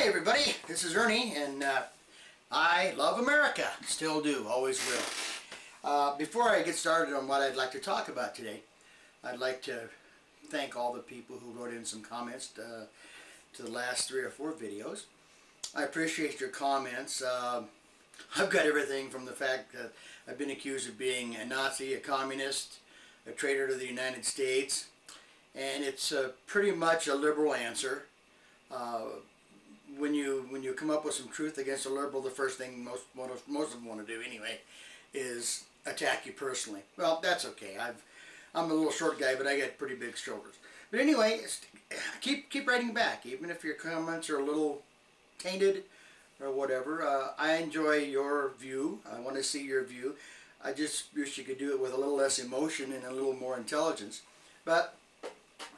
Hi everybody, this is Ernie, and I love America. Still do, always will. Before I get started on what I'd like to talk about today, I'd like to thank all the people who wrote in some comments to the last 3 or 4 videos. I appreciate your comments. I've got everything from the fact that I've been accused of being a Nazi, a communist, a traitor to the United States, and it's pretty much a liberal answer. When you come up with some truth against a liberal, the first thing most of them want to do anyway is attack you personally. Well, that's okay. I'm a little short guy, but I got pretty big shoulders. But anyway, keep writing back, even if your comments are a little tainted or whatever. I enjoy your view. I want to see your view. I just wish you could do it with a little less emotion and a little more intelligence. But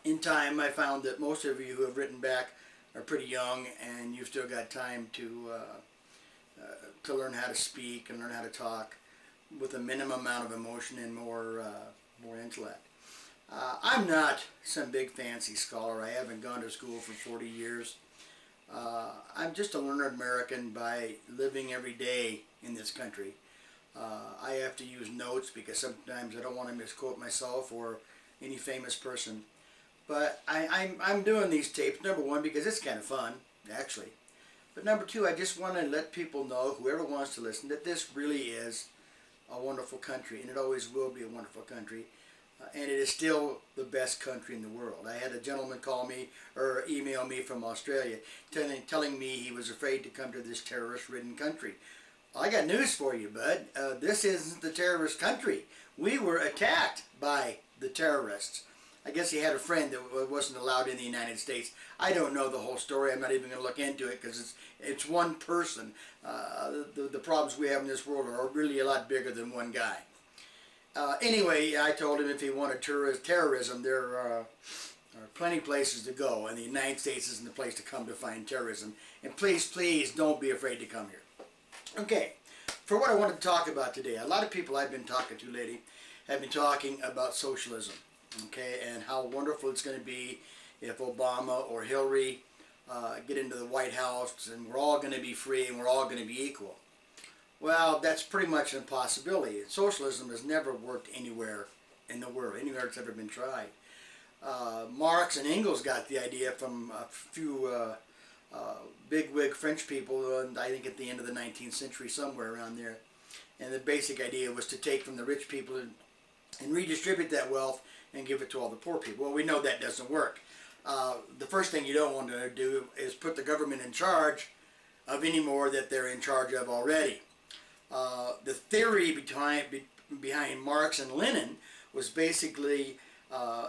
in time, I found that most of you who have written back are pretty young, and you've still got time to learn how to speak and learn how to talk with a minimum amount of emotion and more intellect. I'm not some big fancy scholar. I haven't gone to school for 40 years. I'm just a learned American by living every day in this country. I have to use notes because sometimes I don't want to misquote myself or any famous person. But I'm doing these tapes, number one, because it's kind of fun, actually. But number two, I just want to let people know, whoever wants to listen, that this really is a wonderful country, and it always will be a wonderful country. And it is still the best country in the world. I had a gentleman call me or email me from Australia telling me he was afraid to come to this terrorist-ridden country. I got news for you, bud. This isn't the terrorist country. We were attacked by the terrorists. I guess he had a friend that wasn't allowed in the United States. I don't know the whole story. I'm not even going to look into it because it's one person. The problems we have in this world are really a lot bigger than one guy. Anyway, I told him if he wanted terrorism, there are plenty of places to go, and the United States isn't the place to come to find terrorism. And please, please don't be afraid to come here. Okay, for what I wanted to talk about today, a lot of people I've been talking to lately have been talking about socialism. Okay, and how wonderful it's going to be if Obama or Hillary get into the White House and we're all going to be free and we're all going to be equal. Well, that's pretty much an impossibility. Socialism has never worked anywhere in the world, anywhere it's ever been tried. Marx and Engels got the idea from a few bigwig French people, I think at the end of the 19th century, somewhere around there. And the basic idea was to take from the rich people and redistribute that wealth and give it to all the poor people. Well, we know that doesn't work. The first thing you don't want to do is put the government in charge of any more that they're in charge of already. The theory behind Marx and Lenin was basically a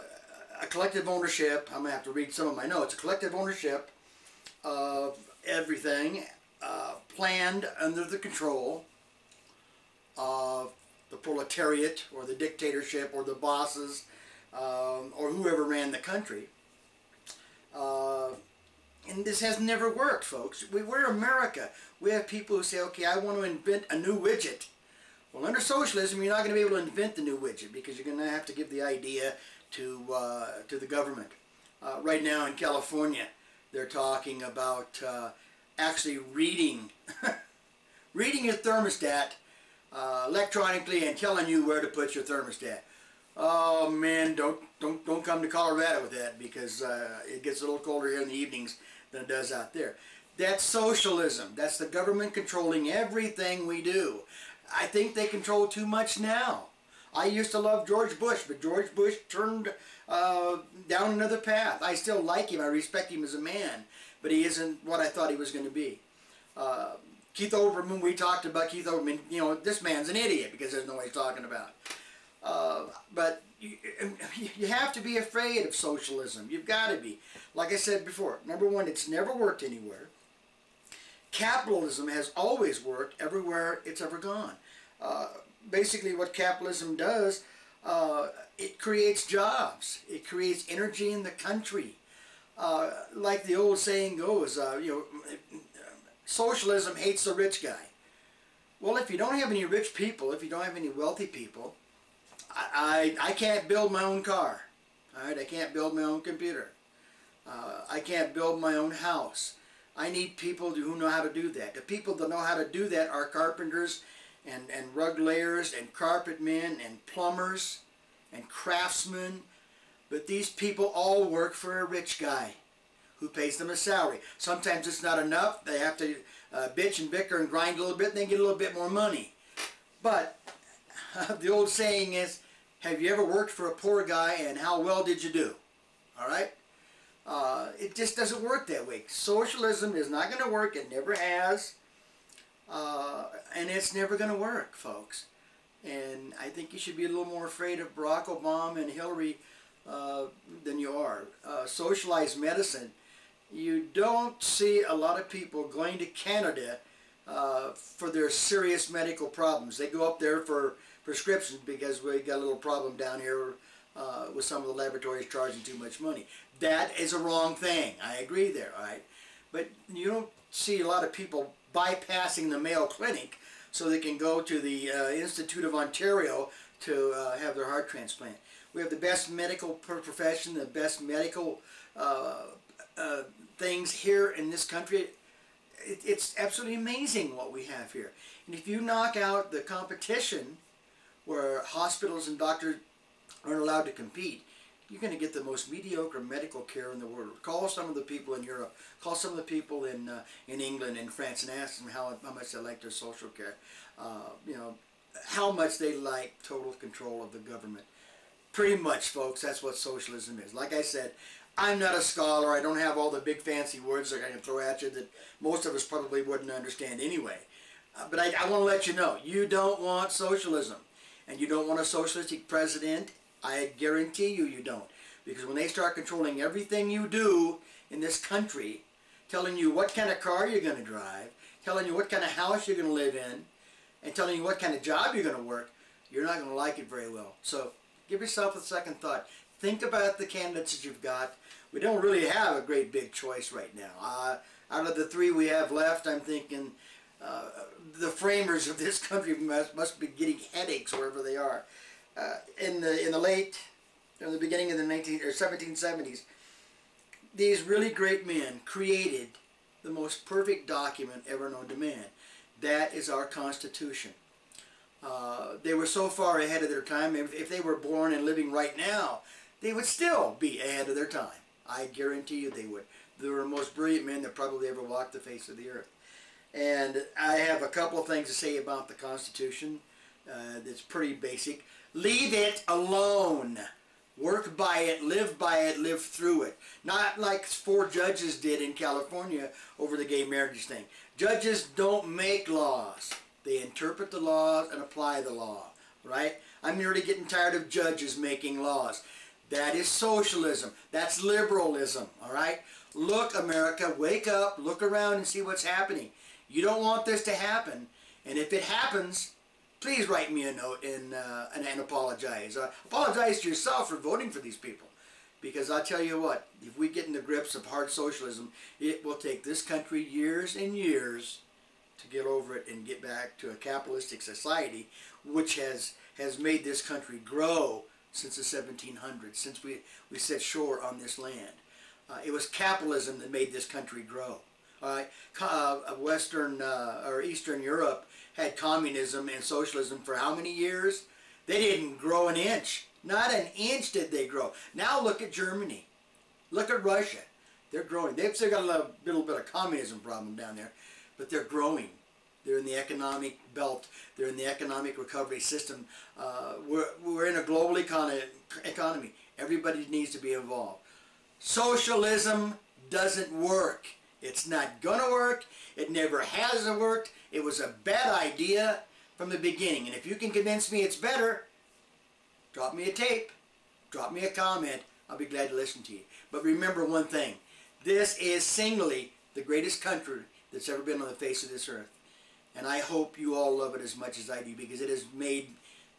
collective ownership. I'm going to have to read some of my notes. A collective ownership of everything planned under the control of the proletariat or the dictatorship or the bosses or whoever ran the country. And this has never worked, folks. We're America. We have people who say, okay, I want to invent a new widget. Well, under socialism, you're not going to be able to invent the new widget because you're going to have to give the idea to the government. Right now in California, they're talking about actually reading your thermostat electronically and telling you where to put your thermostat. Oh man, don't come to Colorado with that because it gets a little colder here in the evenings than it does out there. That's socialism. That's the government controlling everything we do. I think they control too much now. I used to love George Bush, but George Bush turned down another path. I still like him. I respect him as a man, but he isn't what I thought he was going to be. Keith Olbermann, we talked about Keith Olbermann, you know, this man's an idiot because there's no what he's talking about. But you have to be afraid of socialism. You've got to be. Like I said before, number one, it's never worked anywhere. Capitalism has always worked everywhere it's ever gone. Basically what capitalism does, it creates jobs. It creates energy in the country. Like the old saying goes, socialism hates the rich guy. Well, if you don't have any rich people, if you don't have any wealthy people, I can't build my own car. All right, I can't build my own computer. I can't build my own house. I need people who know how to do that. The people that know how to do that are carpenters and rug layers and carpet men and plumbers and craftsmen. But these people all work for a rich guy who pays them a salary. Sometimes it's not enough. They have to bitch and bicker and grind a little bit and they get a little bit more money. But the old saying is, have you ever worked for a poor guy and how well did you do? All right? It just doesn't work that way. Socialism is not going to work. It never has. And it's never going to work, folks. And I think you should be a little more afraid of Barack Obama and Hillary than you are. Socialized medicine, you don't see a lot of people going to Canada for their serious medical problems. They go up there for prescriptions because we got a little problem down here with some of the laboratories charging too much money. That is a wrong thing. I agree there, all right? But you don't see a lot of people bypassing the Mayo Clinic so they can go to the Institute of Ontario to have their heart transplant. We have the best medical profession, the best medical things here in this country. It's absolutely amazing what we have here. And if you knock out the competition where hospitals and doctors aren't allowed to compete, you're going to get the most mediocre medical care in the world. Call some of the people in Europe, call some of the people in England and France and ask them how much they like their social care. You know, how much they like total control of the government. Pretty much, folks, that's what socialism is. Like I said, I'm not a scholar. I don't have all the big fancy words that I can throw at you that most of us probably wouldn't understand anyway. But I want to let you know, you don't want socialism. And you don't want a socialistic president. I guarantee you, you don't. Because when they start controlling everything you do in this country, telling you what kind of car you're going to drive, telling you what kind of house you're going to live in, and telling you what kind of job you're going to work, you're not going to like it very well. So give yourself a second thought. Think about the candidates that you've got. We don't really have a great big choice right now. Out of the three we have left, I'm thinking the framers of this country must be getting headaches wherever they are. In the beginning of the 1770s, these really great men created the most perfect document ever known to man. That is our Constitution. They were so far ahead of their time. If they were born and living right now, they would still be ahead of their time. I guarantee you they would. They were the most brilliant men that probably ever walked the face of the earth. And I have a couple of things to say about the Constitution that's pretty basic. Leave it alone. Work by it, live through it. Not like 4 judges did in California over the gay marriage thing. Judges don't make laws. They interpret the laws and apply the law, right? I'm really getting tired of judges making laws. That is socialism. That's liberalism, all right? Look, America, wake up, look around and see what's happening. You don't want this to happen, and if it happens, please write me a note and apologize. Apologize to yourself for voting for these people. Because I'll tell you what, if we get in the grips of hard socialism, it will take this country years and years to get over it and get back to a capitalistic society, which has made this country grow since the 1700s, since we set shore on this land. It was capitalism that made this country grow. Western or Eastern Europe had communism and socialism for how many years? They didn't grow an inch. Not an inch did they grow. Now look at Germany. Look at Russia. They're growing. They've still got a little bit of communism problem down there, but they're growing. They're in the economic belt. They're in the economic recovery system. We're in a global economy. Everybody needs to be involved. Socialism doesn't work. It's not going to work. It never has worked. It was a bad idea from the beginning. And if you can convince me it's better, drop me a tape. Drop me a comment. I'll be glad to listen to you. But remember one thing. This is singly the greatest country that's ever been on the face of this earth. And I hope you all love it as much as I do, because it has made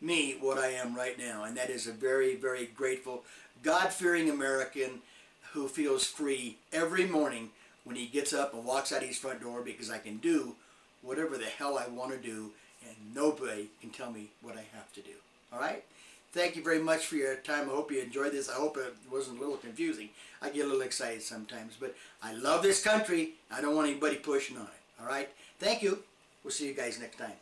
me what I am right now. And that is a very, very grateful, God-fearing American who feels free every morning when he gets up and walks out his front door, because I can do whatever the hell I want to do and nobody can tell me what I have to do. All right? Thank you very much for your time. I hope you enjoyed this. I hope it wasn't a little confusing. I get a little excited sometimes, but I love this country. I don't want anybody pushing on it. All right? Thank you. We'll see you guys next time.